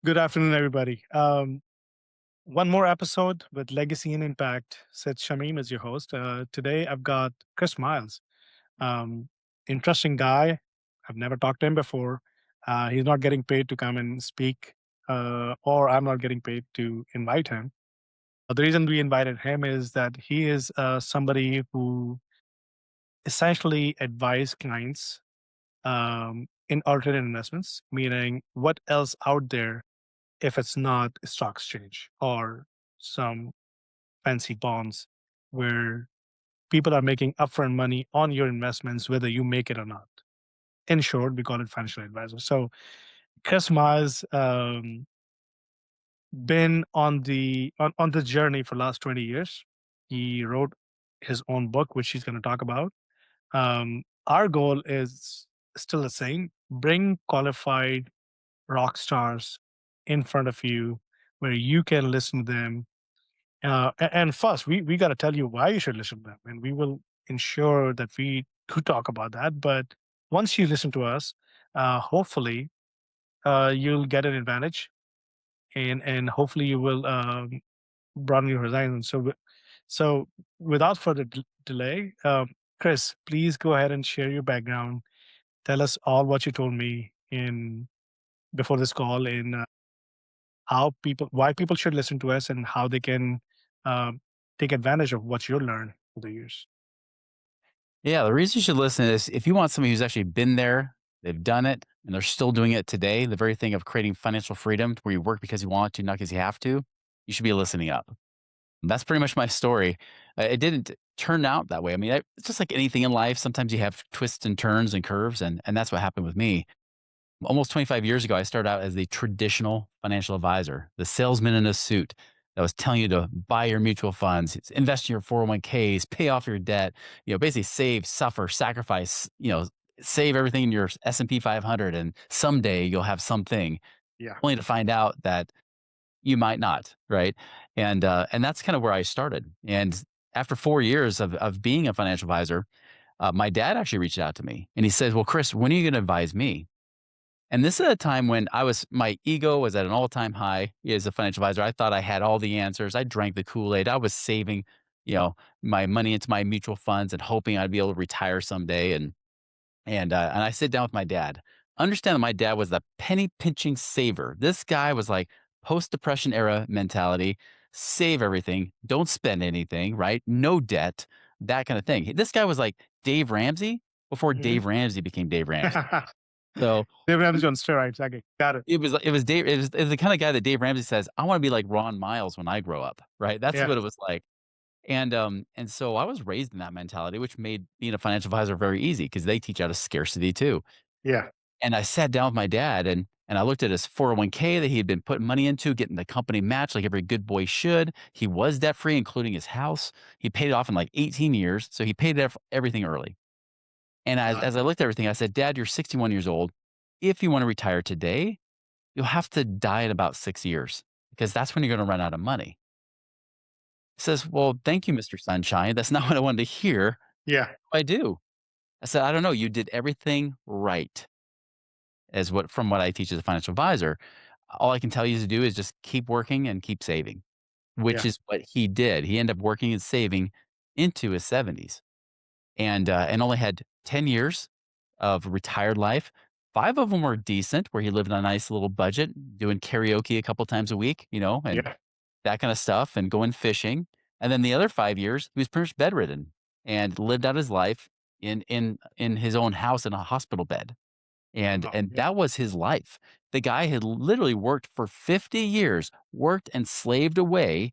Good afternoon, everybody. One more episode with Legacy and Impact. Sid Shamim is your host. Today, I've got Chris Miles. Um, Interesting guy. I've never talked to him before. He's not getting paid to come and speak, or I'm not getting paid to invite him. The reason we invited him is that he is somebody who essentially advise clients in alternate investments, meaning what else out there if it's not a stock exchange or some fancy bonds where people are making upfront money on your investments, whether you make it or not. In short, we call it financial advisor. So Chris Ma's been on the journey for last 20 years. He wrote his own book, which he's going to talk about. Our goal is still the same: bring qualified rock stars in front of you where you can listen to them. And first, we got to tell you why you should listen to them, and we will ensure that we do talk about that. But once you listen to us, hopefully you'll get an advantage, and hopefully you will broaden your horizons. So without further delay, Chris, please go ahead and share your background. Tell us all what you told me in before this call, in why people should listen to us, and how they can um, take advantage of what you learn over the years. Yeah, the reason you should listen is if you want somebody who's actually been there, they've done it, and they're still doing it today, the very thing of creating financial freedom where you work because you want to, not because you have to, you should be listening up. And that's pretty much my story. It didn't turn out that way. I mean, it's just like anything in life. Sometimes you have twists and turns and curves, and that's what happened with me. Almost 25 years ago, I started out as the traditional financial advisor, the salesman in a suit that was telling you to buy your mutual funds, invest in your 401ks, pay off your debt, basically save, suffer, sacrifice, save everything in your S&P 500 and someday you'll have something, Yeah. only to find out that you might not, right? And that's kind of where I started. And after 4 years of being a financial advisor, my dad actually reached out to me and he says, "Well, Chris, when are you going to advise me?" And this is a time when my ego was at an all-time high as a financial advisor. I thought I had all the answers. I drank the Kool-Aid. I was saving, my money into my mutual funds and hoping I'd be able to retire someday. And I sit down with my dad. Understand that my dad was the penny pinching saver. This guy was like post-depression era mentality, save everything, don't spend anything, right? No debt, that kind of thing. This guy was like Dave Ramsey before Mhm. Dave Ramsey became Dave Ramsey. So Dave Ramsey on steroids. Okay, got it. it was the kind of guy that Dave Ramsey says, "I wanna be like Ron Miles when I grow up," right? That's Yeah, what it was like. And so I was raised in that mentality, which made being a financial advisor very easy because they teach out of scarcity too. yeah, And I sat down with my dad and I looked at his 401k that he had been putting money into, getting the company match like every good boy should. He was debt free, including his house. He paid it off in like 18 years. So he paid everything early. And got as it. I looked at everything, I said, "Dad, you're 61 years old. If you want to retire today, you'll have to die in about 6 years because that's when you're gonna run out of money." He says, "Well, thank you, Mr. Sunshine. That's not what I wanted to hear." Yeah, "I do." I said, "I don't know. You did everything right as what I teach as a financial advisor. All I can tell you to do is just keep working and keep saving," which yeah, is what he did. He ended up working and saving into his 70s and only had 10 years of retired life. 5 of them were decent, where he lived on a nice little budget, doing karaoke a couple times a week, and yeah, that kinda stuff, and going fishing, and then the other 5 years, he was pretty much bedridden and lived out his life in his own house in a hospital bed, and yeah, that was his life. The guy had literally worked for 50 years, worked and slaved away,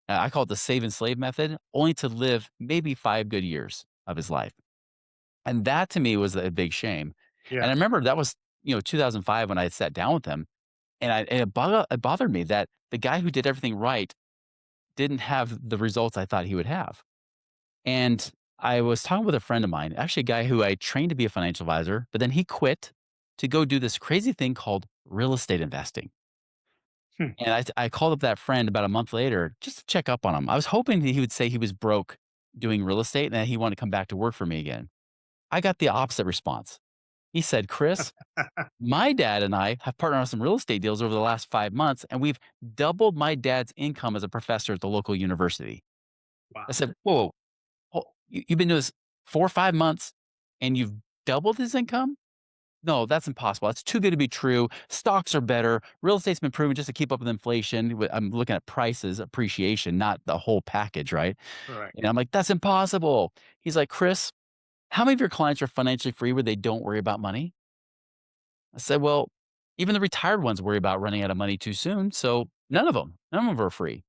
I call it the save and slave method, only to live maybe 5 good years of his life, and that to me was a big shame, and yeah, I remember that was, 2005 when I sat down with him, and it bothered me that the guy who did everything right didn't have the results I thought he would have. And I was talking with a friend of mine, actually a guy who I trained to be a financial advisor, but then he quit to go do this crazy thing called real estate investing. hmm, And I called up that friend about a month later just to check up on him. I was hoping that he would say he was broke doing real estate and that he wanted to come back to work for me again. I got the opposite response. He said, "Chris, my dad and I have partnered on some real estate deals over the last 5 months, and we've doubled my dad's income as a professor at the local university." I Wow. said, "Whoa, you've been doing this 4 or 5 months and you've doubled his income? No, that's impossible. That's too good to be true. Stocks are better. Real estate's been proven just to keep up with inflation. I'm looking at prices, appreciation, not the whole package, right?" Right. And I'm like, "That's impossible." He's like, "Chris, how many of your clients are financially free where they don't worry about money?" I said, "Well, even the retired ones worry about running out of money too soon. So none of them are free."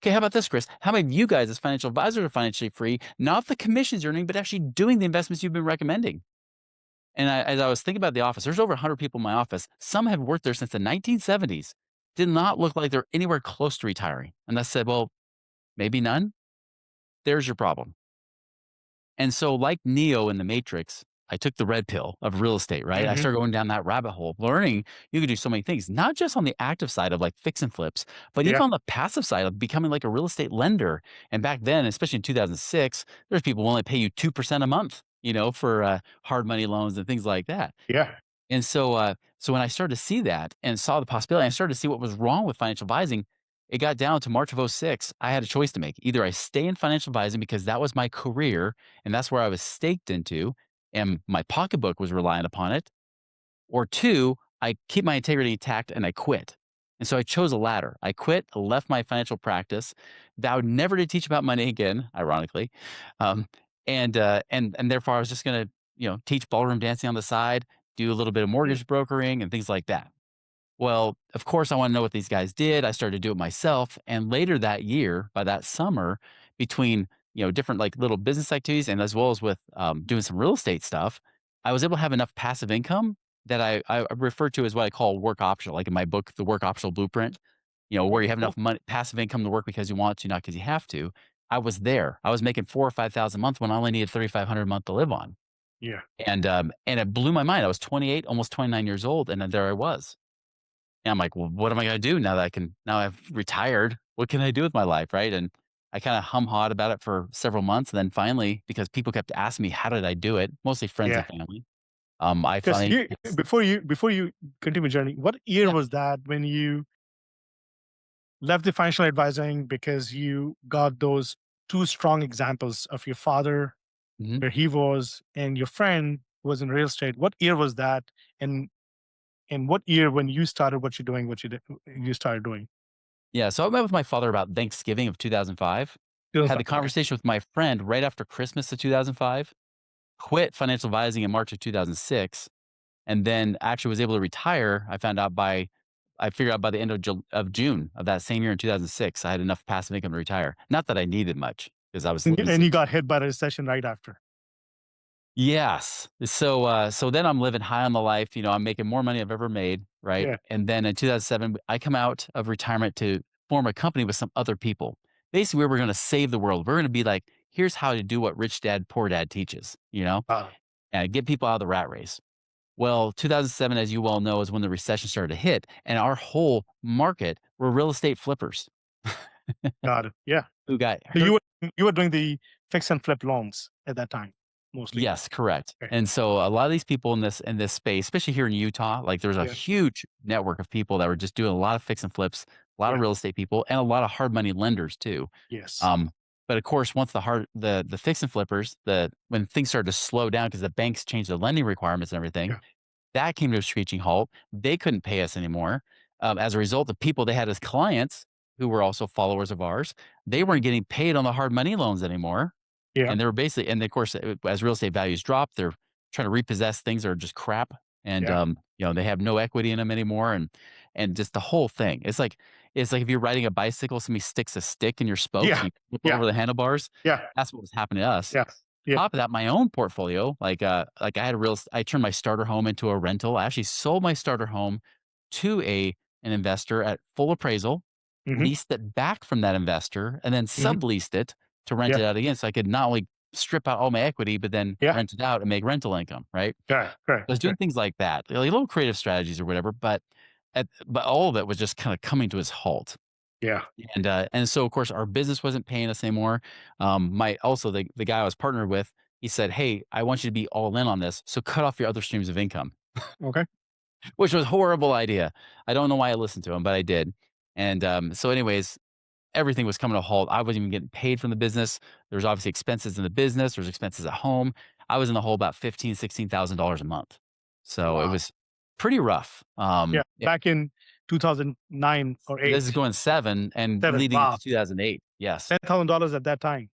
"Okay, how about this, Chris? How many of you guys as financial advisors are financially free, not the commissions you're earning, but actually doing the investments you've been recommending?" And as I was thinking about the office, there's over 100 people in my office. Some had worked there since the 1970s. Did not look like they're anywhere close to retiring. And I said, "Well, maybe none. There's your problem." And so, like Neo in the Matrix, I took the red pill of real estate, right? I Hmm. started going down that rabbit hole, learning you could do so many things, not just on the active side of like fix and flips, but even Yeah. on the passive side of becoming like a real estate lender. And back then, especially in 2006, there's people who only pay you 2% a month, for hard money loans and things like that. Yeah. And so when I started to see that and saw the possibility, I started to see what was wrong with financial advising. It got down to March of '06. I had a choice to make. Either I stay in financial advising because that was my career and that's where I was staked into, and my pocketbook was reliant upon it, or two, I keep my integrity intact and I quit. And so I chose a latter. I quit, left my financial practice, vowed never to teach about money again, ironically. Um, and therefore I was just gonna, teach ballroom dancing on the side, do a little bit of Mm. mortgage brokering and things like that. Well, of course, I wanna know what these guys did. I started to do it myself, and later that year, by that summer, between, different, like, little business activities and as well as with, doing some real estate stuff, I was able to have enough passive income that I refer to as what I call work optional, like in my book, The Work Optional Blueprint, where you have Cool. enough money passive income to work because you want to, not because you have to. I was there. I was making 4 or 5,000 a month when I only needed 3,500 a month to live on, Yeah. and it blew my mind. I was 28, almost 29 years old, and then there I was. And I'm like, "Well, what am I gonna do now I've retired, what can I do with my life?" Right? And I kinda hum-hawed about it for several months, and then finally, because people kept asking me, "How did I do it?" Mostly friends and Yeah. family. I Because finally you before you continue your journey, what year Yeah. was that when you left the financial advising because you got those two strong examples of your father Mhm. where he was and your friend was in real estate? What year was that? And what year when you started what you're doing, what you started doing? Yeah, so I met with my father about Thanksgiving of 2005, had the 2005. Okay. conversation with my friend right after Christmas of 2005, quit financial advising in March of 2006, and then actually was able to retire. I figured out by the end of June of that same year in 2006, I had enough passive income to retire. Not that I needed much because I was And losing. you got hit by the recession right after. Yes. So then I'm living high on the life, I'm making more money I've ever made, right? Yeah. And then in 2007, I come out of retirement to form a company with some other people. Basically, we were going to save the world. We're going to be like, here's how to do what rich dad, poor dad teaches, Wow. and get people out of the rat race. Well, 2007, as you well know, is when the recession started to hit, and our whole market were real estate flippers Got it. Yeah. who got So hurt. you were doing the fix and flip loans at that time, mostly. Yes, correct. Okay. And so a lot of these people in this space, especially here in Utah, like there's a Yeah. huge network of people that were just doing a lot of fix and flips, a lot of Yeah. real estate people, and a lot of hard money lenders too. Yes. Um, but of course, once the fix and flippers, when things started to slow down because the banks changed the lending requirements and everything, Yeah. that came to a screeching halt. They couldn't pay us anymore. As a result, the people they had as clients, who were also followers of ours, they Mhm. weren't getting paid on the hard money loans anymore. Yeah. And they were basically, and of course, as real estate values drop, they're trying to repossess things that are just crap, and Yeah. they have no equity in them anymore, and just the whole thing. It's like if you're riding a bicycle, somebody sticks a stick in your spokes, Yeah. and you flip Yeah. over the handlebars. Yeah. That's what was happening to us. Yeah. Yeah. Top of that, my own portfolio, like I turned my starter home into a rental. I actually sold my starter home to an investor at full appraisal, Mhm. leased it back from that investor, and then Mhm. subleased it to rent Yeah. it out again. So I could not only strip out all my equity, but then Yeah. rent it out and make rental income, right? Correct. Correct. I was doing Correct. things like that, like little creative strategies or whatever, but all of it was just kind of coming to its halt. Yeah. And so of course our business wasn't paying us anymore. My also the guy I was partnered with, he said, "Hey, I want you to be all in on this. So cut off your other streams of income." Okay. which was a horrible idea. I don't know why I listened to him, but I did. And so, anyways, everything was coming to a halt. I wasn't even getting paid from the business. There was obviously expenses in the business. There's expenses at home. I was in the hole about $16,000 a month. So it Wow. was pretty rough. Yeah. Back in 2009 or This is 8, going 7 and 7. leading Wow. into 2008. Yes. $10,000 at that time.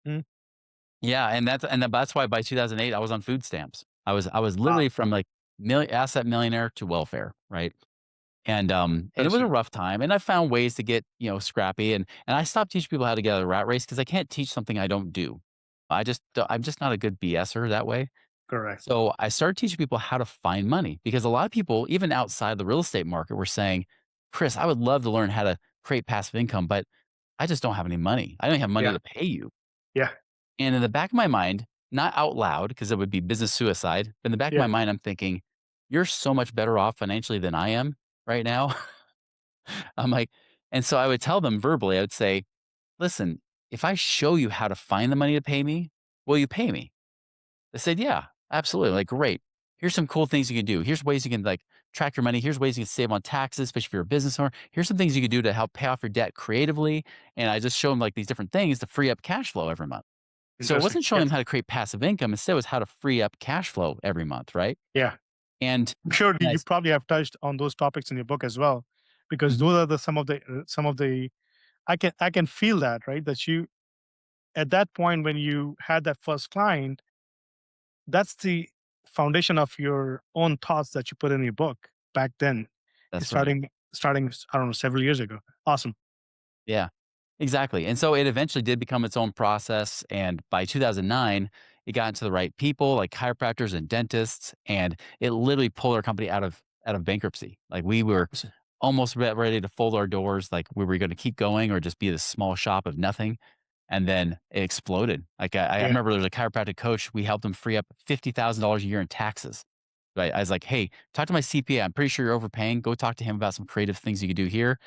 Yeah, and that's why by 2008 I was on food stamps. I was Wow. literally from like asset millionaire to welfare, right? And it was a Interesting. rough time, and I found ways to get, scrappy, and I stopped teaching people how to get out of the rat race because I can't teach something I don't do. I'm just not a good BSer that way. Correct. So I started teaching people how to find money because a lot of people, even outside the real estate market, were saying, "Chris, I would love to learn how to create passive income, but I just don't have any money. I don't have money Yeah. to pay you." Yeah. And in the back of my mind, not out loud because it would be business suicide, but in the back of Yeah. my mind, I'm thinking, "You're so much better off financially than I am right now." I'm like, and so I would tell them verbally, I would say, "Listen, if I show you how to find the money to pay me, will you pay me?" They said, "Yeah, absolutely." Like, "Great. Here's some cool things you can do. Here's ways you can like track your money. Here's ways you can save on taxes, especially if you're a business owner. Here's some things you can do to help pay off your debt creatively." And I just show them like these different things to free up cash flow every month. So it Interesting. wasn't showing Yeah. them how to create passive income. Instead, it was how to free up cash flow every month, right? Yeah. And, I'm sure and you probably have touched on those topics in your book as well, because Mhm, those are the some of the I can feel that, right? That you at that point when you had that first client, that's the foundation of your own thoughts that you put in your book back then. that's right. Starting I don't know, several years ago. Awesome. Yeah, exactly. And so it eventually did become its own process. And by 2009, it got into the right people, like chiropractors and dentists, and it literally pulled our company out of bankruptcy. Like we were Awesome. almost ready to fold our doors, like we were going to keep going or just be this small shop of nothing. And then it exploded. Like I Yeah. remember there was a chiropractic coach. We helped him free up $50,000 a year in taxes. Right. I was like, hey, talk to my CPA. I'm pretty sure you're overpaying. Go talk to him about some creative things you could do here.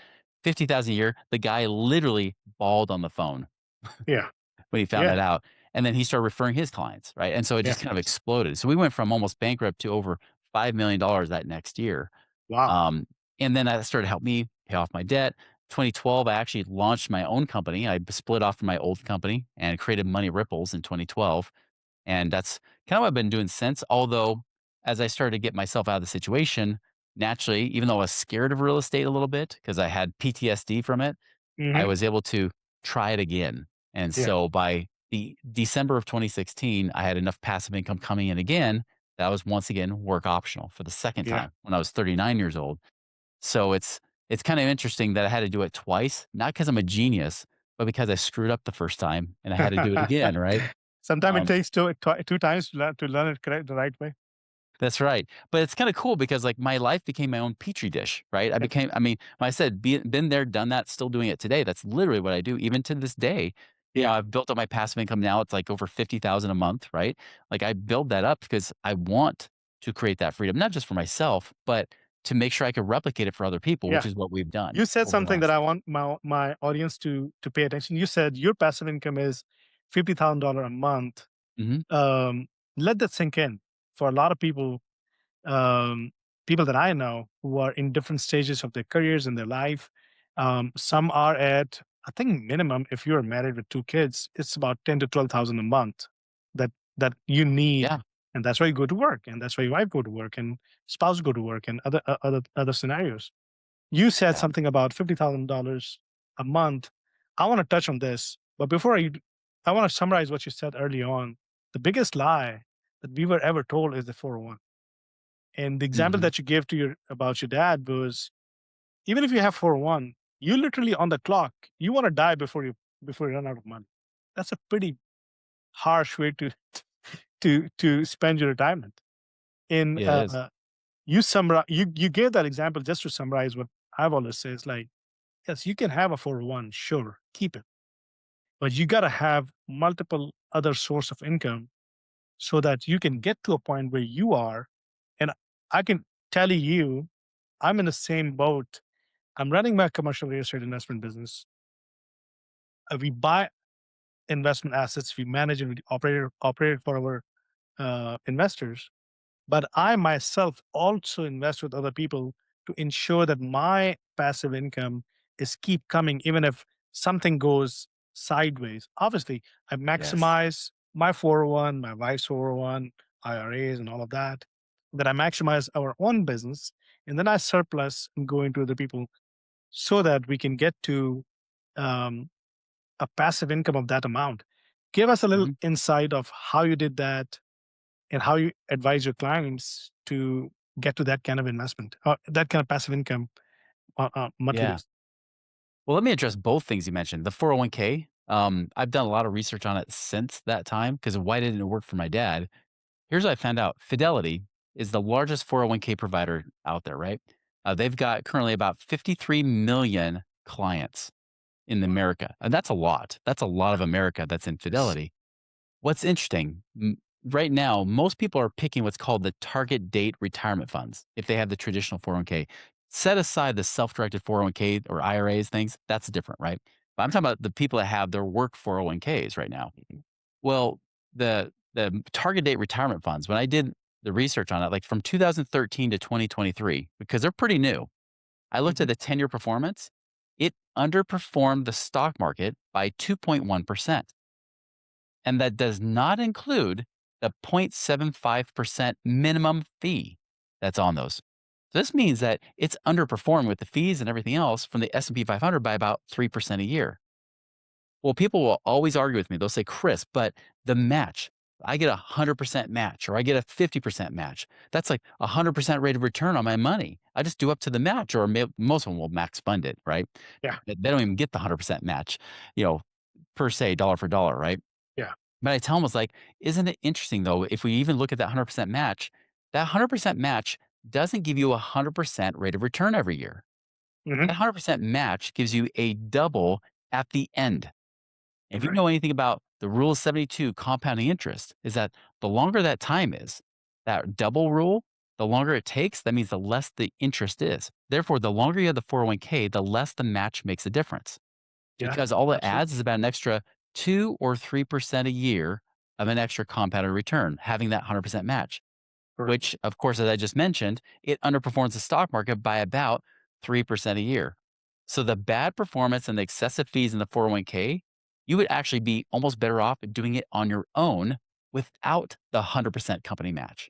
50,000 a year. The guy literally bawled on the phone Yeah. when he found Yeah. that out. And then he started referring his clients, right? And so it Yeah. just kind of exploded. So we went from almost bankrupt to over $5 million that next year. Wow. Um, and then that started to help me pay off my debt. 2012, I actually launched my own company. I split off from my old company and created Money Ripples in 2012. And that's kind of what I've been doing since. Although, as I started to get myself out of the situation, naturally, even though I was scared of real estate a little bit because I had PTSD from it, I Hmm. was able to try it again. And Yeah. so by the December of 2016, I had enough passive income coming in again that I was once again work optional for the second Yeah. time when I was 39 years old. So it's kind of interesting that I had to do it twice, not because I'm a genius, but because I screwed up the first time and I had to do it again, right? Sometimes it Um, takes two times to learn it correct the right way. That's right. But it's kinda cool because, like, my life became my own petri dish, right? Yeah. I mean, when I said been there, done that, still doing it today, that's literally what I do even to this day. Yeah. I've built up my passive income now, it's like over 50,000 a month, right? Like, I build that up because I want to create that freedom, not just for myself, but to make sure I can replicate it for other people, which Yeah. is what we've done You said over the something that last. I want my audience to pay attention. You said your passive income is $50,000 a month. Mhm. Um, Let that sink in. For a lot of um, people that I know who are in different stages of their careers and their life, some are at, I think minimum if you're married with two kids, it's about 10 to 12,000 a month that you need, Yeah, and that's why you go to work, and that's why your wife go to work, and spouse go to work, and other scenarios. You said yeah. something about $50,000 a month. I want to touch on this, but I want to summarize what you said early on. The biggest lie that we were ever told is the 401. And the example Mhm. that you gave to your about your dad was, even if you have 401, you literally on the clock. You want to die before you run out of money. That's a pretty harsh way to spend your retirement. In It is. you gave that example just to summarize what I've always said is like, yes, you can have a 401, sure, keep it. But you gotta have multiple other source of income so that you can get to a point where you are. And I can tell you, I'm in the same boat. I'm running my commercial real estate investment business. We buy investment assets, we manage and we operate it for our investors. but I myself also invest with other people to ensure that my passive income is keep coming, even if something goes sideways. Obviously, I Yes. maximize my 401, my wife's 401, IRAs, and all of that. Then I maximize our own business, and then I surplus and go into other people so that we can get to um, a passive income of that amount. Give us a little Mhm. insight of how you did that and how you advise your clients to get to that kind of investment, that kind of passive income monthly Yeah. basis. Well, let me address both things you mentioned. The 401k, I've done a lot of research on it since that time because why didn't it work for my dad? Here's what I found out. Fidelity is the largest 401k provider out there, right? They've got currently about 53 million clients in America. And that's a lot. That's a lot of America that's in Yes. Fidelity. What's interesting, right now, most people are picking what's called the target date retirement funds if they have the traditional 401k. Set aside the self directed 401k or IRAs things, that's different, right? But I'm talking about the people that have their work 401ks right now. Well, the target date retirement funds, when I did the research on it, like from 2013 to 2023, because they're pretty new, I looked at Mhm. the 10-year performance. It underperformed the stock market by 2.1%. And that does not include the 0.75% minimum fee that's on those. So this means that it's underperformed with the fees and everything else from the S&P 500 by about 3% a year. Well, people will always argue with me. They'll say, "Chris, but the match, I get a 100% match or I get a 50% match. That's like a 100% rate of return on my money. I just do up to the match or most of them will max fund it, right? Yeah. They don't even get the 100% match, you know, per se, dollar for dollar, right? Yeah. But I tell them, I was like, isn't it interesting though, if we even look at that 100% match, that 100% match doesn't give you a 100% rate of return every year. Hmm. That 100% match gives you a double at the end. If you Right. know anything about the rule of 72 compounding interest, is that the longer that time is, that double rule, the longer it takes, that means the less the interest is. Therefore, the longer you have the 401k, the less the match makes a difference Yeah. because all it Absolutely. adds is about an extra 2 or 3% a year of an extra compounded return, having that 100% match, Correct. which, of course, as I just mentioned, it underperforms the stock market by about 3% a year. So the bad performance and the excessive fees in the 401k, you would actually be almost better off doing it on your own without the 100% company match.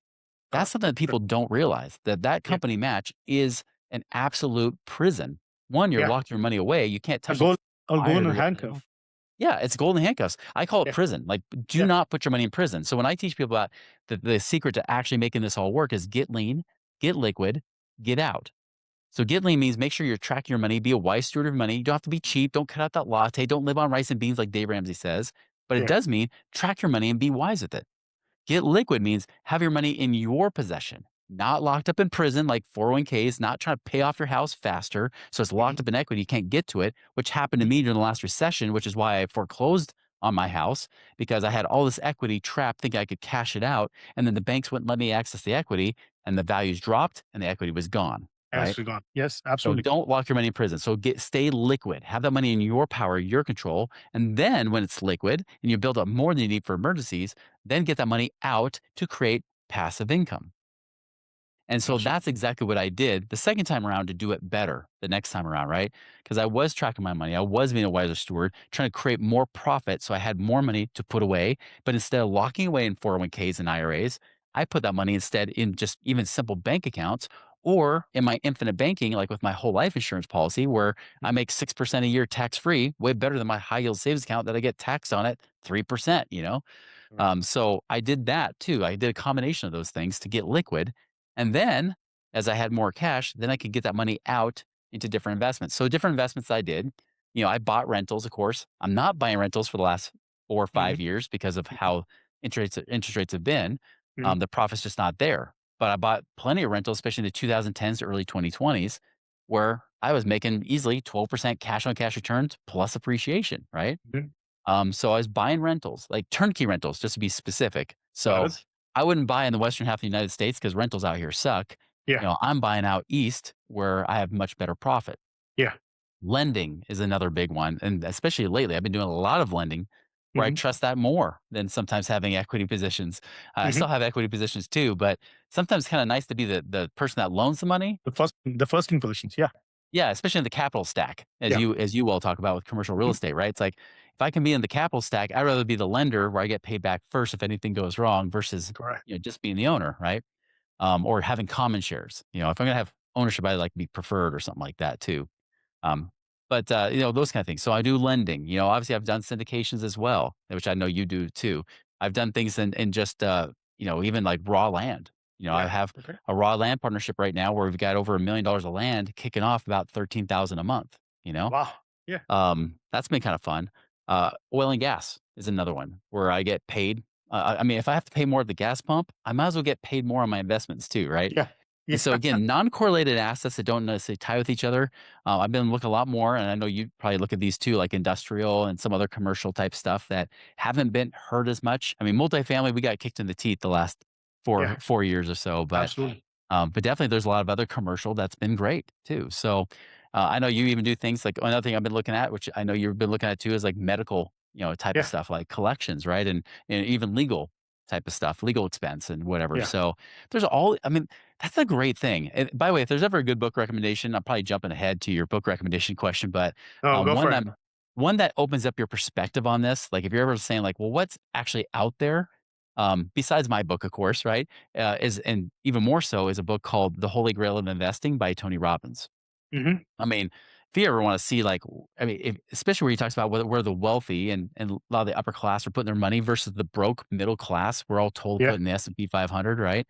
Uh, That's something that people don't realize that that yeah. company match is an absolute prison. One, you're Yeah. locked your money away. You can't A touch it. gold, a Fired golden or whatever. handcuff. Yeah, it's golden handcuffs. I call it Yeah. prison. Like, do Yeah. not put your money in prison. So when I teach people about the secret to actually making this all work is get lean, get liquid, get out. So get lean means make sure you're tracking your money, be a wise steward of money. You don't have to be cheap. Don't cut out that latte. Don't live on rice and beans like Dave Ramsey says. But it Yeah. does mean track your money and be wise with it. Get liquid means have your money in your possession, not locked up in prison like 401ks, not trying to pay off your house faster. So it's Hmm. locked up in equity. You can't get to it, which happened to me during the last recession, which is why I foreclosed on my house because I had all this equity trapped, thinking I could cash it out. And then the banks wouldn't let me access the equity and the values dropped and the equity was gone. Right. As we gone. Yes. So Absolutely. don't lock your money in prison. So stay liquid. Have that money in your power, your control. And then when it's liquid and you build up more than you need for emergencies, then get that money out to create passive income. And so Absolutely. that's exactly what I did the second time around to do it better the next time around, right? Because I was tracking my money. I was being a wiser steward, trying to create more profit so I had more money to put away. But instead of locking away in 401ks and IRAs, I put that money instead in just even simple bank accounts or in my infinite banking, like with my whole life insurance policy, where I make 6% a year tax free, way better than my high yield savings account that I get taxed on at 3%, you know? Right. So I did that too. I did a combination of those things to get liquid. And then as I had more cash, then I could get that money out into different investments. So different investments I did, I bought rentals, of course. I'm not buying rentals for the last 4 or 5 years because of how interest rates have been. Hmm. The profit's just not there. But I bought plenty of rentals, especially in the 2010s to early 2020s, where I was making easily 12% cash on cash returns plus appreciation, right? Hmm. So I was buying rentals, like turnkey rentals, just to be specific. Got So it. I wouldn't buy in the western half of the United States because rentals out here suck. Yeah. I'm buying out east where I have much better profit. Yeah. Lending is another big one, and especially lately, I've been doing a lot of lending where I Mhm. trust that more than sometimes having equity positions. I Mhm. still have equity positions too, but sometimes kind of nice to be the person that loans the money. The first in positions. Yeah. Yeah, especially in the capital stack, Yeah. as you well talk about with commercial real Mhm. estate, right? It's like if I can be in the capital stack, I'd rather be the lender where I get paid back first if anything goes wrong versus Correct. just being the owner, right? Or having common shares. If I'm gonna have ownership, I like to be preferred or something like that too. Um, but those kind of things. So I do lending. Obviously I've done syndications as well, which I know you do too. I've done things in just even like raw land. I Yeah. have Okay. a raw land partnership right now where we've got over $1 million of land kicking off about 13,000 a month. You know, Wow. Yeah. that's been kind of fun. Oil and gas is another one where I get paid. I mean, if I have to pay more at the gas pump, I might as well get paid more on my investments too, right? Yeah. And Yeah. so again, non-correlated assets that don't necessarily tie with each other. I've been looking a lot more, and I know you probably look at these too, like industrial and some other commercial type stuff that haven't been hurt as much. I mean, multifamily, we got kicked in the teeth the last Yeah. four years or so, Absolutely. but definitely there's a lot of other commercial that's been great too. So I know you even do things like another thing I've been looking at, which I know you've been looking at too, is like medical, type of Yeah. stuff like collections, right? And even legal type of stuff, legal expense and whatever. Yeah. So I mean, that's a great thing. And by the way, if there's ever a good book recommendation, I'm probably jumping ahead to your book recommendation question, but No, go one for that it. one that opens up your perspective on this. Like if you're ever saying like, well, what's actually out there? Besides my book, of course, right? Is and even more so is a book called The Holy Grail of Investing by Tony Robbins. Mhm. I mean, if you ever want to see like, I mean, especially where he talks about where the wealthy and a lot of the upper class are putting their money versus the broke middle class, we're all told to Yeah. put in the S&P 500, right?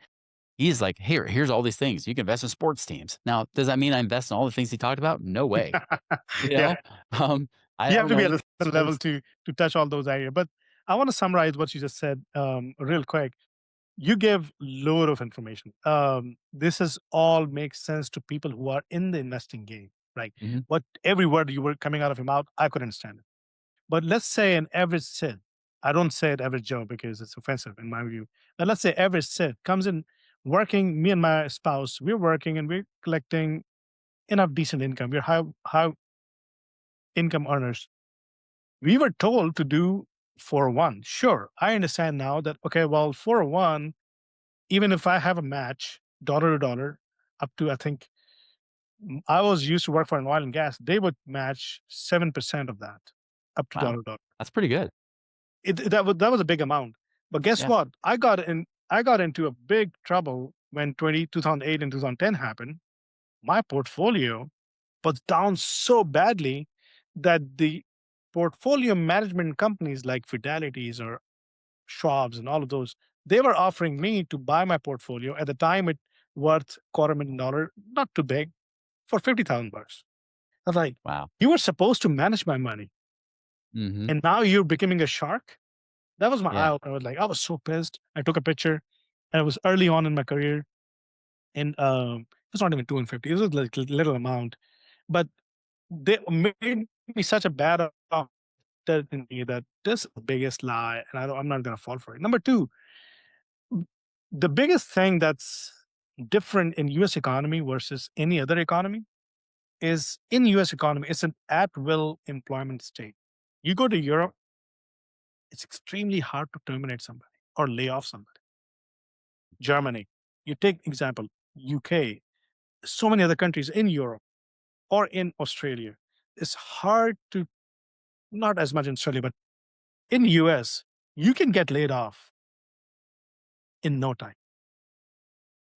He's like, here's all these things you can invest in sports teams. Now, does that mean I invest in all the things he talked about? No way. You Yeah. know, um, I You have don't to know be at anything a about certain level sports. to touch all those areas. But I want to summarize what you just said real quick. You give load of information. This is all makes sense to people who are in the investing game, right? Mhm. What every word you were coming out of your mouth, I could understand it. But let's say an average Sid, I don't say it average Joe because it's offensive in my view. But let's say average Sid comes in working, me and my spouse, we're working and we're collecting enough decent income. We're high income earners. We were told to do 401. Sure, I understand now that, okay, well, 401, even if I have a match, dollar to dollar, up to, I think, I was used to work for an oil and gas, they would match 7% of that, up to dollar Wow, to dollar. that's pretty good. That was a big amount. But guess Yeah, what? I got into a big trouble when 2008 and 2010 happened. My portfolio was down so badly that the portfolio management companies like Fidelities or Schwab's and all of those, they were offering me to buy my portfolio. At the time, it worth $250,000, not too big, for $50,000. I was like, wow. you were supposed to manage my money, Hmm. and now you're becoming a shark. That was my eye Yeah, opener. I was so pissed. I took a picture, and it was early on in my career, and it was not even 250. It was like a little amount, but they made me such a bad off telling me that this is the biggest lie, and I'm not going to fall for it. Number two, the biggest thing that's different in U.S. economy versus any other economy is in U.S. economy, it's an at-will employment state. You go to Europe, it's extremely hard to terminate somebody or lay off somebody. Germany, you take example, UK, so many other countries in Europe or in Australia. It's hard to, not as much in Australia, but in US, you can get laid off in no time.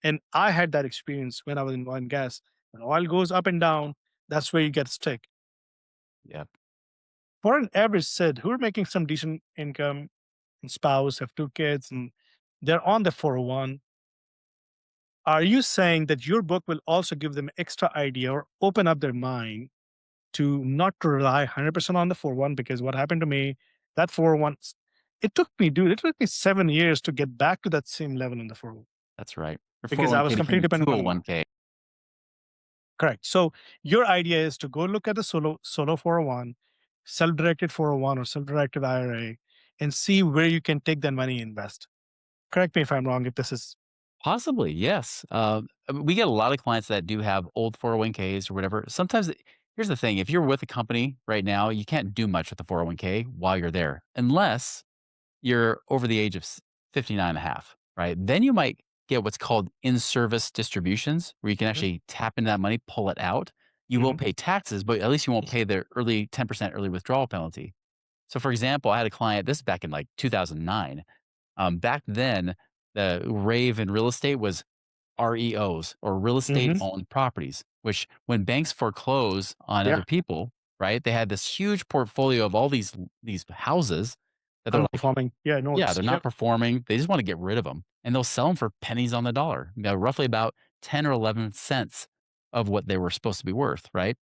And I had that experience when I was in oil and gas. When oil goes up and down, that's where you get stuck. yeah. For an average Sid who are making some decent income and spouse, have two kids, and they're on the 401, are you saying that your book will also give them extra idea or open up their mind to not to rely 100% on the 401? Because what happened to me, that 401, it took me 7 years to get back to that same level in the 401 That's right. Your because I 401k was became completely your dependent on the market. 201k. Correct. So your idea is to go look at the solo 401, self-directed 401 or self-directed IRA, and see where you can take that money and invest. Correct me if I'm wrong. If this is Possibly, yes. We get a lot of clients that do have old 401ks or whatever. Sometimes here's the thing, if you're with a company right now, you can't do much with the 401k while you're there unless you're over the age of 59 and a half, right? Then you might get what's called in-service distributions where you can Mhm, actually tap into that money, pull it out. You will mhm, pay taxes, but at least you won't pay the early 10% early withdrawal penalty. So for example, I had a client, this is back in like 2009. Back then, the rave in real estate was REOs or real estate mhm. owned properties, which when banks foreclose on Yeah, other people, right? They had this huge portfolio of all these houses that they're like, unperforming. Yeah, yeah, notes. they're not Yep. performing. They just want to get rid of them, and they'll sell them for pennies on the dollar, roughly about 10 or 11 cents of what they were supposed to be worth, right?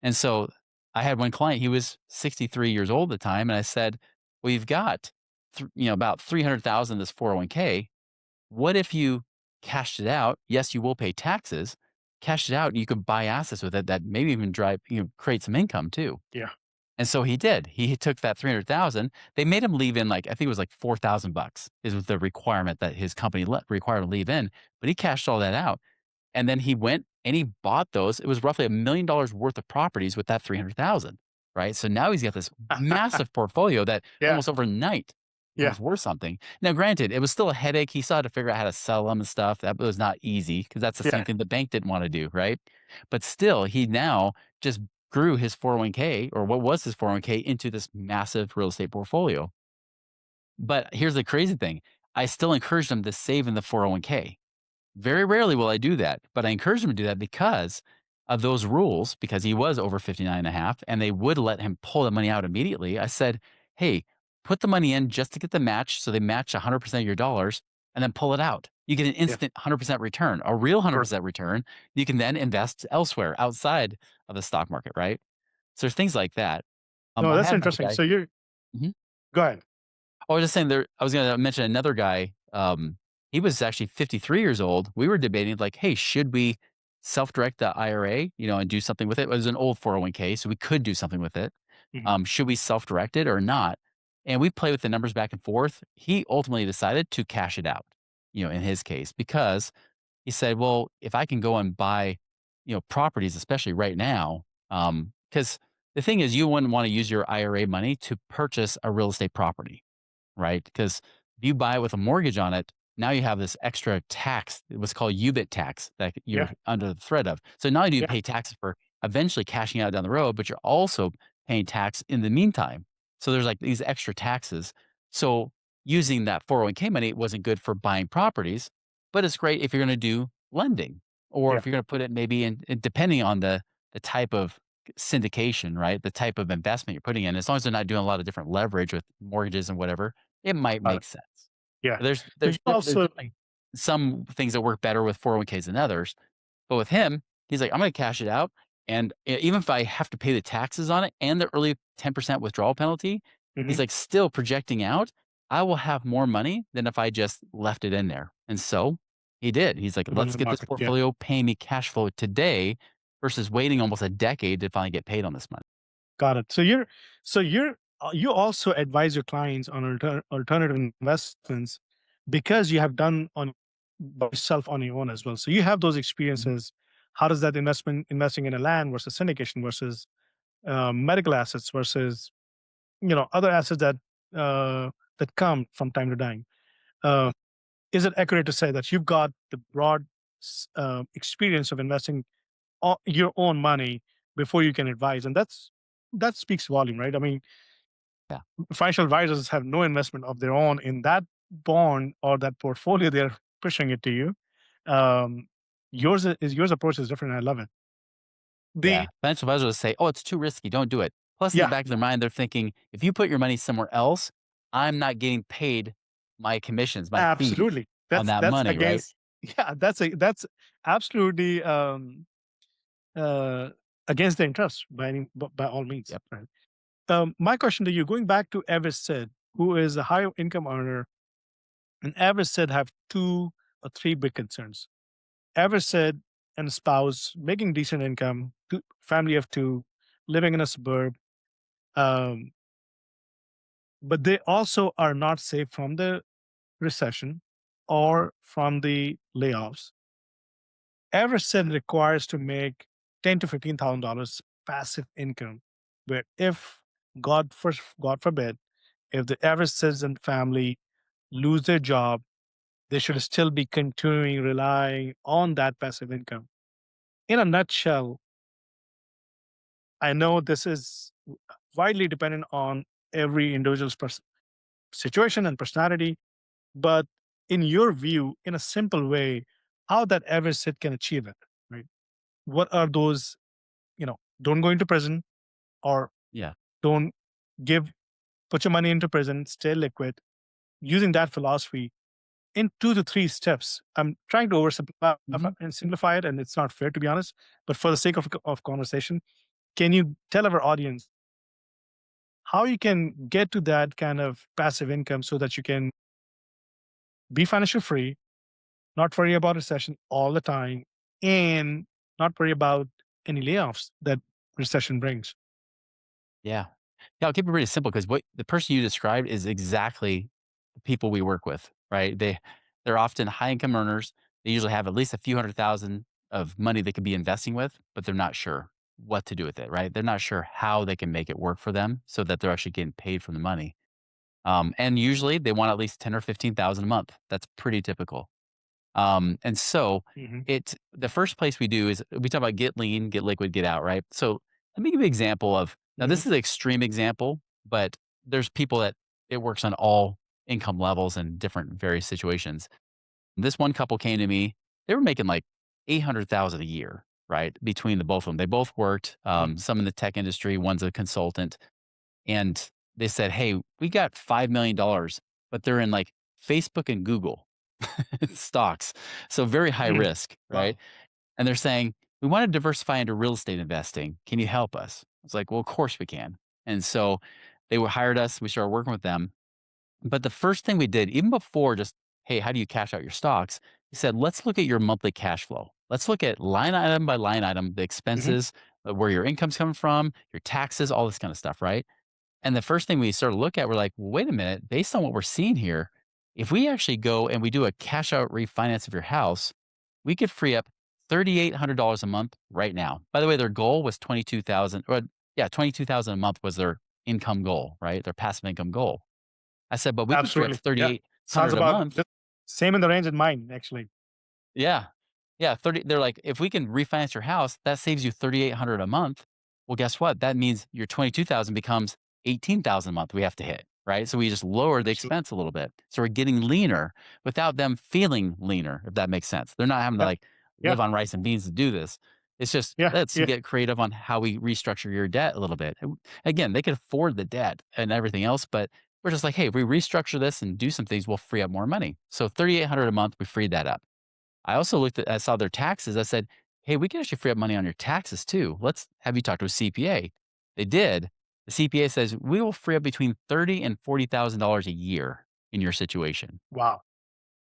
And so I had one client, he was 63 years old at the time, and I said, "Well, you've got about 300,000 in this 401k. What if you cashed it out? Yes, you will pay taxes. Cashed it out, and you could buy assets with it that maybe even create some income too." Yeah, And so he did. He took that 300,000. They made him leave in like I think it was like $4,000 is the requirement that his company required to leave in, but he cashed all that out. And then he went and he bought those. It was roughly $1 million worth of properties with that 300,000, right? So now he's got this massive portfolio that yeah, almost overnight yeah, becomes worth something. Now, granted, it was still a headache. He still had to figure out how to sell them and stuff. That was not easy because that's the same yeah, thing the bank didn't want to do, right? But still, he now just grew his 401k or what was his 401k into this massive real estate portfolio. But here's the crazy thing. I still encouraged him to save in the 401k. Very rarely will I do that, but I encouraged him to do that because of those rules, because he was over 59 and a half, and they would let him pull the money out immediately. I said, "Hey, put the money in just to get the match. So they match 100% of your dollars and then pull it out. You get an yeah. instant 100% return, a real Sure. 100% return. You can then invest elsewhere outside of the stock market, right?" So there's things like that. No, I that's had another interesting. guy. So you're Mhm. go ahead. I was just saying there I was gonna mention another guy, he was actually 53 years old. We were debating like, "Hey, should we self-direct the IRA, and do something with it?" It was an old 401k, so we could do something with it. Mhm. Should we self-direct it or not? And we played with the numbers back and forth. He ultimately decided to cash it out, in his case, because he said, "Well, if I can go and buy, properties, especially right now, because the thing is you wouldn't wanna use your IRA money to purchase a real estate property." Right? Because if you buy it with a mortgage on it, now you have this extra tax, what's called UBIT tax that you're Yeah, under the threat of. So not only do you yeah, pay taxes for eventually cashing out down the road, but you're also paying tax in the meantime. So there's like these extra taxes. So using that 401k money wasn't good for buying properties, but it's great if you're going to do lending or yeah, if you're going to put it maybe depending on the type of syndication, right? The type of investment you're putting in, as long as they're not doing a lot of different leverage with mortgages and whatever, it might got it. make sense. Yeah. But So you there's also definitely some things that work better with 401ks than others. But with him, he's like, I'm going to cash it out. And even if I have to pay the taxes on it and the early 10% withdrawal penalty, mhm, he's like, still projecting out, I will have more money than if I just left it in there. And so he did. He's like, put on let's the get this market. Yeah, portfolio paying me cash flow today versus waiting almost a decade to finally get paid on this money. got it. You also advise your clients on alternative investments because you have done on by yourself on your own as well. So you have those Mhm. experiences. How does that investing in a land versus syndication versus medical assets versus other assets that come from time to time? Uh, is it accurate to say that you've got the broad experience of investing your own money before you can advise, and that speaks volume, right? I mean, Yeah. financial advisors have no investment of their own in that bond or that portfolio. They're pushing it to you. Um, yours approach is different. I love it. The Yeah. Financial advisors say, "Oh, it's too risky. Don't do it." Plus, in the Yeah, back of their mind, they're thinking, if you put your money somewhere else, I'm not getting paid my commissions, my fees absolutely. on that That's money, right? against. Yeah, that's absolutely uh, against the interest by all means. Yep. Right. My question to you, going back to Everest said, who is a high income earner, and Everest said have two or three big concerns. Everest said and a spouse making decent income, family of two, living in a suburb, um, but they also are not safe from the recession or from the layoffs. Everest said requires to make $10 to $15,000 passive income where if God forbid, if the average citizen family lose their job, they should still be continuing relying on that passive income. In a nutshell, I know this is widely dependent on every individual's situation and personality, but in your view, in a simple way, how that average sit can achieve it, right? What are those, don't go into prison or Yeah. don't give, put your money into prison, stay liquid, using that philosophy in 2 to 3 steps. I'm trying to oversimplify Mhm. and simplify it, and it's not fair to be honest. But for the sake of conversation, can you tell our audience how you can get to that kind of passive income so that you can be financial free, not worry about recession all the time, and not worry about any layoffs that recession brings? Yeah. Yeah, I'll keep it really simple because what the person you described is exactly the people we work with, right? They're often high income earners. They usually have at least a few 100,000 of money they could be investing with, but they're not sure what to do with it, right? They're not sure how they can make it work for them so that they're actually getting paid for the money. And usually they want at least 10 or 15,000 a month. That's pretty typical. And so Hmm. the first place we do is we talk about get lean, get liquid, get out, right? So let me give you an example of now Hmm. this is an extreme example, but there's people that it works on all income levels and different various situations. This one couple came to me, they were making like 800,000 a year, right? Between the both of them. They both worked, some in the tech industry, one's a consultant. And they said, hey, we got $5 million, but they're in like Facebook and Google stocks. So very high Hmm. risk, right? Wow. And they're saying, we want to diversify into real estate investing. Can you help us? I was like, well, of course we can. And so they were hired us. We started working with them. But the first thing we did, even before just, hey, how do you cash out your stocks? We said, let's look at your monthly cash flow. Let's look at line item by line item, the Hmm. expenses, where your income's coming from, your taxes, all this kind of stuff, right? And the first thing we sort of look at, we're like, well, wait a minute, based on what we're seeing here, if we actually go and we do a cash out refinance of your house, we could free up $3,800 a month right now. By the way, their goal was 22,000 or yeah, 22,000 a month was their income goal, right? Their passive income goal. I said, but we could free up Absolutely. Yeah. Sounds 3,800 a about month. just same in the range in mine, actually. Yeah. Yeah, 30 they're like, "If we can refinance your house, that saves you 3,800 a month." Well, guess what? That means your 22,000 becomes 18,000 a month we have to hit, right? So we just lower the Absolutely. expense a little bit. So we're getting leaner without them feeling leaner, if that makes sense. They're not having to, Yeah. like, Yeah. live on rice and beans to do this. It's just, Yeah. let's Yeah. get creative on how we restructure your debt a little bit. Again, they could afford the debt and everything else, but we're just like, "Hey, if we restructure this and do some things, we'll free up more money." So 3,800 a month, we freed that up. I saw their taxes. I said, hey, we can actually free up money on your taxes too. Let's have you talk to a CPA. They did. The CPA says we will free up between $30 and $40,000 a year in your situation. Wow.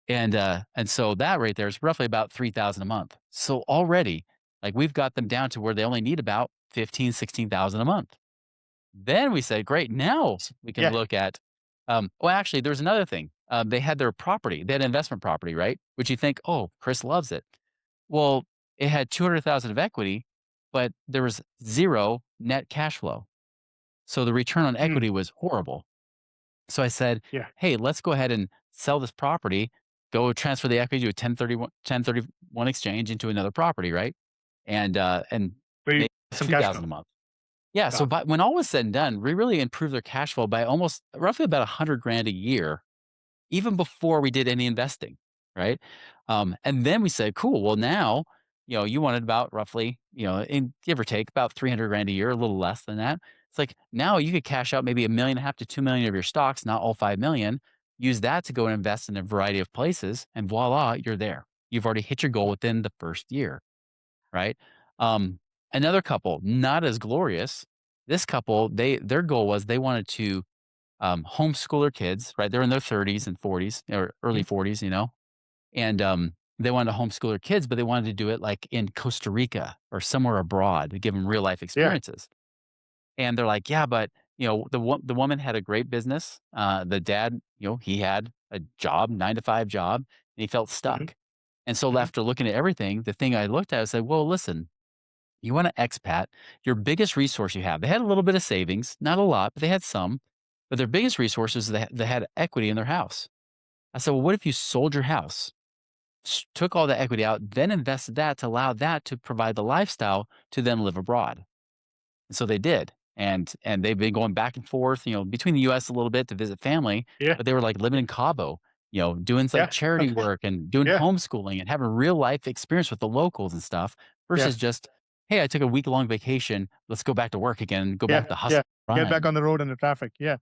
And so that right there is roughly about 3,000 a month. So already, like we've got them down to where they only need about 15, 16,000 a month. Then we said, great, now we can Yeah. look at, well, actually, there's another thing. They had their property, they had investment property, right? Which you think, oh, Chris loves it. Well, it had 200,000 of equity, but there was zero net cash flow. So the return on Mm. equity was horrible. So I said, Yeah. hey, let's go ahead and sell this property, go transfer the equity to a 1031 exchange into another property, right? And Where you make get some cash 2,000 flow. a month. Yeah, so Got it. but when all was said and done, we really improved their cash flow by almost roughly about 100 grand a year, even before we did any investing, right? And then we said, cool, well now, you wanted about roughly, in give or take about 300 grand a year, a little less than that. It's like now you could cash out maybe 1.5 million to 2 million of your stocks, not all 5 million, use that to go and invest in a variety of places, and voila, you're there. You've already hit your goal within the first year, right? Um, Another couple, not as glorious. This couple, their goal was they wanted to homeschool their kids, right? They're in their 30s and 40s or early Mhm. 40s, and they wanted to homeschool their kids, but they wanted to do it like in Costa Rica or somewhere abroad to give them real life Yeah. experiences. And they're like, yeah, but the woman had a great business. The dad, he had a job, 9 to 5 job, and he felt Mhm. stuck. And so Mhm. after looking at everything, the thing I looked at, I said, well, listen. You want to expat your biggest resource you have. They had a little bit of savings, not a lot, but they had some. But their biggest resource is they had equity in their house. I said, well, what if you sold your house, took all the equity out, then invested that to allow that to provide the lifestyle to then live abroad? And so they did. And they've been going back and forth, between the US a little bit to visit family, Yeah. but they were like living in Cabo, doing like Yeah. charity Okay. work and doing Yeah. homeschooling and having real life experience with the locals and stuff Yeah. versus just, hey, I took a week long vacation. Let's go back to work again, go Yeah. back to Yeah. hustle Get back grind. on the road and the traffic. Yeah.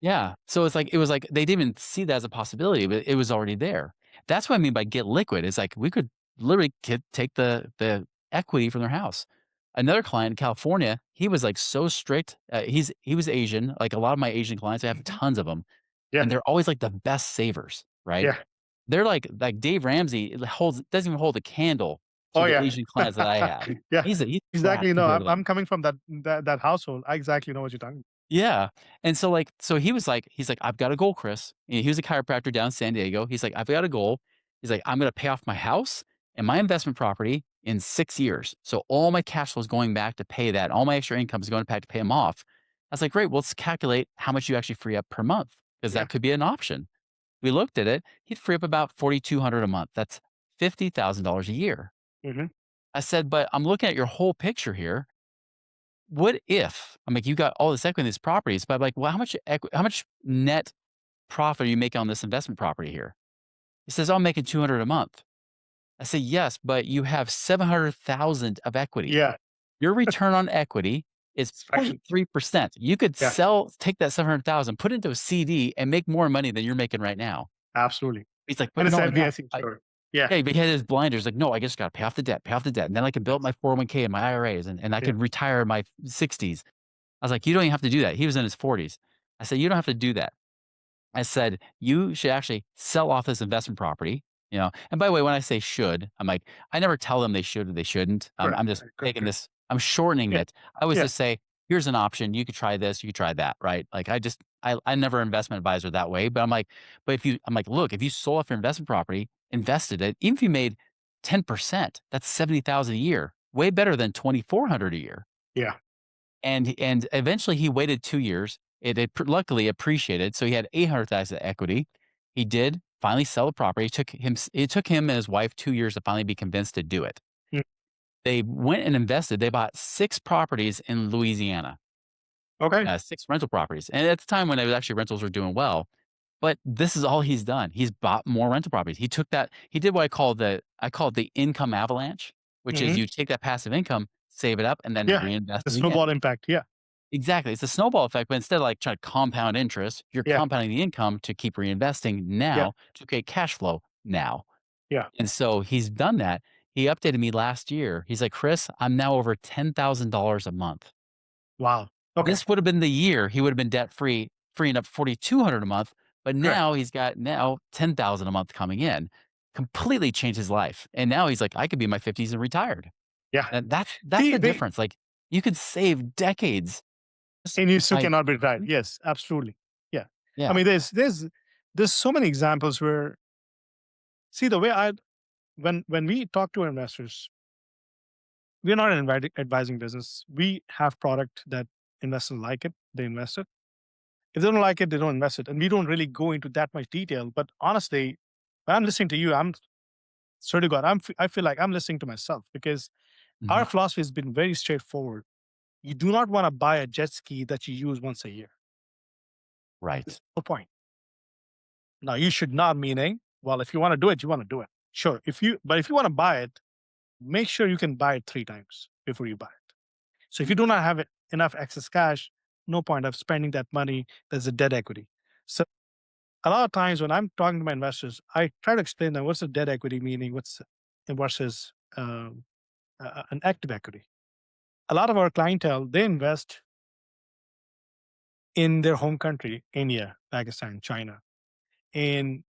Yeah. So it was like they didn't even see that as a possibility, but it was already there. That's what I mean by get liquid. It's like we could literally take the equity from their house. Another client in California, he was like so strict. He was Asian. Like a lot of my Asian clients, I have Mhm. tons of them, Yeah. and they're always like the best savers, right? Yeah. They're like Dave Ramsey holds doesn't even hold a candle to Oh the yeah. Asian clients that I have. Yeah. He's trash Exactly. No, compared I'm to them. I'm coming from that household. I exactly know what you're talking Yeah, and so, so he's like, "I've got a goal, Chris." And he was a chiropractor down in San Diego. He's like, "I've got a goal." He's like, "I'm gonna pay off my house and my investment property in 6 years. So all my cash flow is going back to pay that. All my extra income is going back to pay him off." I was like, "Great, well, let's calculate how much you actually free up per month because Yeah. that could be an option." We looked at it. He'd free up about 4,200 a month. That's $50,000 a year. Mhm. I said, "But I'm looking at your whole picture here. What if" I'm like, "You got all this equity in these properties," but I'm like, "Well, how much net profit are you making on this investment property here?" He says, "Oh, I'm making 200 a month." I say, "Yes, but you have 700,000 of equity. Yeah. Your return on equity is It's fraction. 0.3%. You could Yeah. take that 700,000, put it into a CD and make more money than you're making right now." Absolutely. He's like, And "But it's no, no, FDIC insured. Yeah. yeah, but he had his blinders like, "No, I just gotta pay off the debt, and then I can build Yes. my 401k and my IRAs, and I Yeah. could retire in my 60s." I was like, "You don't even have to do that." He was in his 40s. I said, "You don't have to do that." I said, "You should actually sell off this investment property," and by the way, when I say should, I'm like, I never tell them they should or they shouldn't. Correct. I'm just Right. Correct. taking Correct. this I'm shortening Yeah. it. I always Yeah. just say, "Here's an option. You could try this, you could try that," right? Like, I never investment advisor that way, but I'm like, I'm like, "Look, if you sold off your investment property, invested it, even if you made 10%, that's 70,000 a year, way better than 2,400 a year." Yeah. And eventually he waited 2 years. It luckily appreciated, so he had 800,000 equity. He did finally sell the property. It took him and his wife 2 years to finally be convinced to do it. Mm. They went and invested. They bought 6 properties in Louisiana, Okay. 6 rental properties, and at the time when it was actually rentals were doing well, but this is all he's done. He's bought more rental properties. He did what I call it the income avalanche, which is Mhm. you take that passive income, save it up, and then Yeah. reinvest The it again. snowball impact. Yeah. Exactly. It's a snowball effect, but instead of like trying to compound interest, you're Yeah. compounding the income to keep reinvesting Yeah. now to create cash flow now. Yeah. And so he's done that. He updated me last year. He's like, "Chris, I'm now over $10,000 a month." Wow. Okay. This would have been the year he would have been debt free, freeing up 4,200 a month. But Correct. now he's got now 10,000 a month coming in. Completely changed his life. And now he's like, I could be in my 50s and retired. Yeah. And that's See, the difference. Like you could save decades just and you still by cannot be right. Yes, absolutely. Yeah. I yeah. mean, there's so many examples where, see, the way I when we talk to investors, we're not an advising business. We have product that investors like it, they invest it. If they don't like it, they don't invest it. And we don't really go into that much detail. But honestly, when I'm listening to you, I'm swear to God, I feel like I'm listening to myself because our Mhm. philosophy has been very straightforward. You do not want to buy a jet ski that you use once a year. Right. No point. Now you should not, meaning, well, if you want to do it, you want to do it. Sure. If you want to buy it, make sure you can buy it 3 times before you buy it. So if you do not have enough excess cash, no point of spending that money. There's a debt equity. So a lot of times when I'm talking to my investors, I try to explain them what's the debt equity meaning, what's versus an active equity. A lot of our clientele, they invest in their home country, India, Pakistan, China. And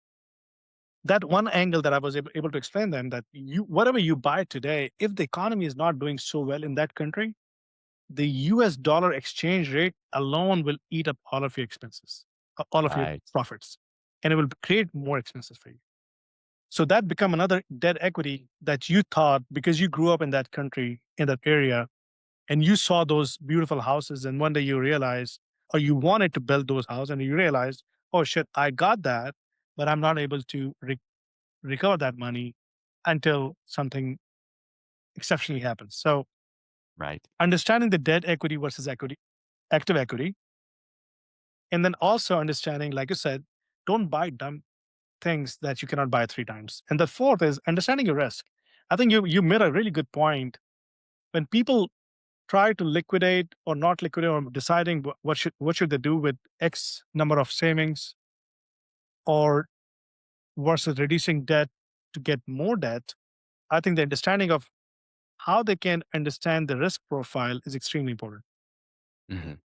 that one angle that I was able to explain them that whatever you buy today, if the economy is not doing so well in that country, the US dollar exchange rate alone will eat up all of your expenses, all of your Right. profits, and it will create more expenses for you. So that become another dead equity that you thought, because you grew up in that country, in that area, and you saw those beautiful houses, and one day you realize, or you wanted to build those houses, and you realize, oh shit, I got that, but I'm not able to recover that money until something exceptionally happens. So Right. understanding the debt equity versus active equity, and then also understanding, like you said, don't buy dumb things that you cannot buy three times. And the fourth is understanding your risk. I think you made a really good point. When people try to liquidate or not liquidate, or deciding what should they do with X number of savings, or versus reducing debt to get more debt, I think the understanding of how they can understand the risk profile is extremely important. Mhm.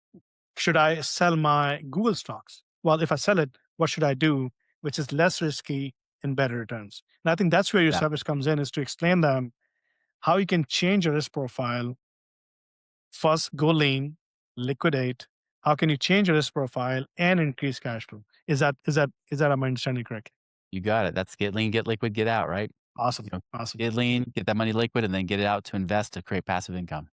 Should I sell my Google stocks? Well, if I sell it, what should I do, which is less risky and better returns? And I think that's where your Yeah, service comes in, is to explain them how you can change your risk profile. First, go lean, liquidate. How can you change your risk profile and increase cash flow? Is that am I understanding correctly? you got it. That's get lean, get liquid, get out, right? Awesome. You know, Awesome. get lean, get that money liquid, and then get it out to invest to create passive income.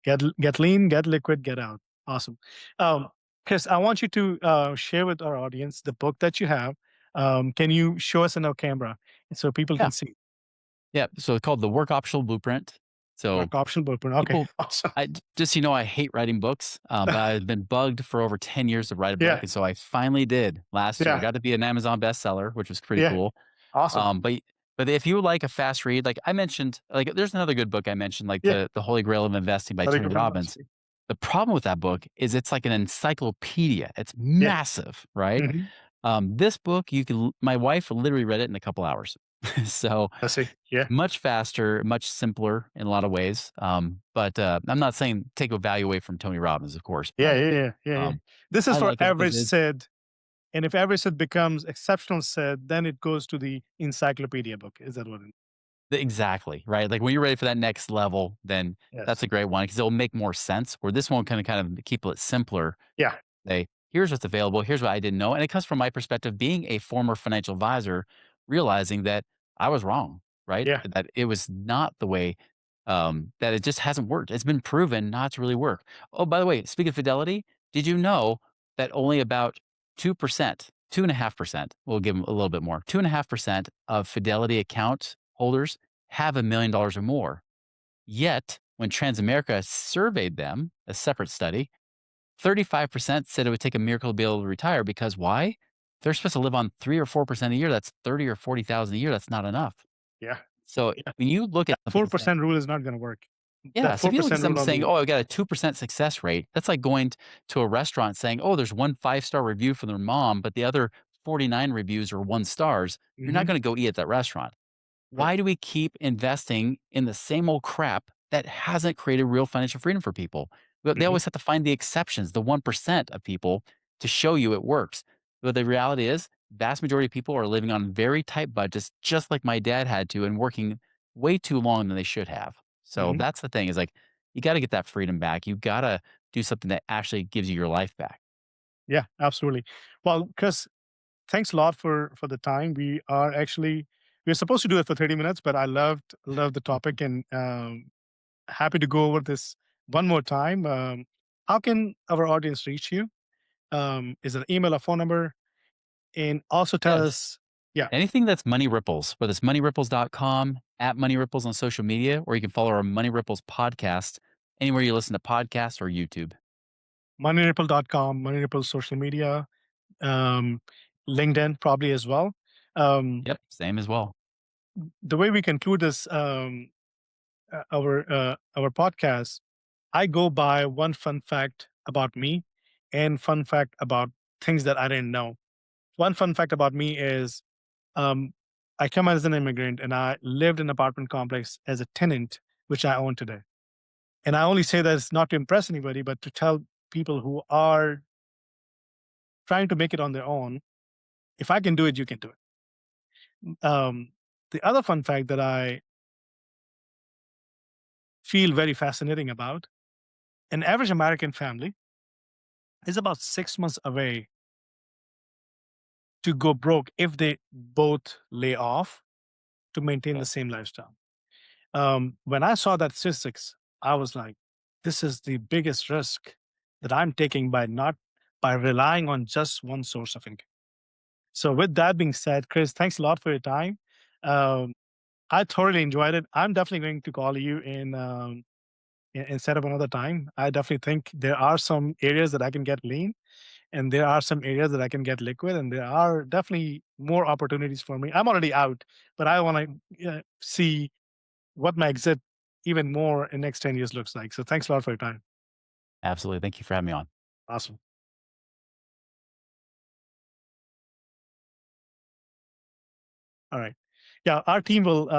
Get lean, get liquid, get out. Awesome. Um, Chris, I want you to share with our audience the book that you have. Can you show us in our camera so people Yeah. can see? Yeah. So it's called the work optional blueprint. So Work option blueprint. Okay. people, Awesome. just so you know, I hate writing books, but I've been bugged for over 10 years to write a book. Yeah. And so I finally did last year. Yeah. Got to be an Amazon bestseller, which was pretty Yeah. cool. Awesome. But if you like a fast read, like I mentioned, like there's another good book I mentioned, like Yeah. the Holy Grail of Investing by Very Tony good Robbins. investing. The problem with that book is it's like an encyclopedia. It's Yeah. massive, right? Hmm. This book, my wife literally read it in a couple hours. So I see. Yeah. much faster, much simpler in a lot of ways. But I'm not saying take a value away from Tony Robbins, of course, Yeah. but Yeah. Yeah. Yeah. Yeah. um, This is I for like it because average it Sid. And if average Sid becomes exceptional Sid, then it goes to the encyclopedia book. Is that what it is? exactly, right? Like when you're ready for that next level, then that's Yes. a great one because it'll make more sense. Where this one kind of keep it simpler. Yeah. Say, here's what's available. Here's what I didn't know, and it comes from my perspective, being a former financial advisor, realizing that I was wrong, right? Yeah. That it was not the way. That it just hasn't worked. It's been proven not to really work. Oh, by the way, speaking of fidelity, did you know that only about 2%, 2.5%, we'll give them a little bit more, 2.5% of Fidelity account holders have $1 million or more. Yet, when Transamerica surveyed them, a separate study, 35% said it would take a miracle to be able to retire because why? They're supposed to live on 3 or 4% a year. That's 30 or 40,000 a year. That's not enough. Yeah. So Yeah. when you look at That something four and say, percent rule is not going to work. yeah, That so four if you look at percent something rule on saying, the "Oh, I got a 2% success rate," that's like going to a restaurant saying, "Oh, there's one five-star review from their mom, but the other 49 reviews are 1 stars." You're not Mhm. gonna go eat at that restaurant. Right. Why do we keep investing in the same old crap that hasn't created real financial freedom for people? But they Mhm. always have to find the exceptions, the 1% of people to show you it works. But the reality is, vast majority of people are living on very tight budgets, just like my dad had to, and working way too long than they should have. So Mhm. that's the thing is like, you got to get that freedom back. You got to do something that actually gives you your life back. Yeah, absolutely. Well, Chris, thanks a lot for the time. We're supposed to do it for 30 minutes, but I loved the topic, and happy to go over this one more time. How can our audience reach you? Is it an email or phone number? And also tell Yes. us, yeah, Anything that's Money Ripples, whether it's moneyripples.com, at Money Ripples on social media, or you can follow our Money Ripples podcast anywhere you listen to podcasts or YouTube. moneyripple.com, Moneyripple social media, um, LinkedIn probably as well. Um, Yep, same as well. the way we conclude this our podcast, I go by one fun fact about me and fun fact about things that I didn't know. One fun fact about me is, um, I come as an immigrant and I lived in an apartment complex as a tenant, which I own today. And I only say that it's not to impress anybody, but to tell people who are trying to make it on their own, if I can do it, you can do it. The other fun fact that I feel very fascinating about, an average American family is about 6 months away to go broke if they both lay off. to maintain the same lifestyle. When I saw that statistics, I was like, this is the biggest risk that I'm taking by not by relying on just one source of income. So with that being said, Chris, thanks a lot for your time. Um, I thoroughly enjoyed it. I'm definitely going to call you in set up another time. I definitely think there are some areas that I can get lean, and there are some areas that I can get liquid, and there are definitely more opportunities for me. I'm already out, but I want to see what my exit even more in next 10 years looks like. So thanks a lot for your time. Absolutely. Thank you for having me on. Awesome. All right. Yeah, our team will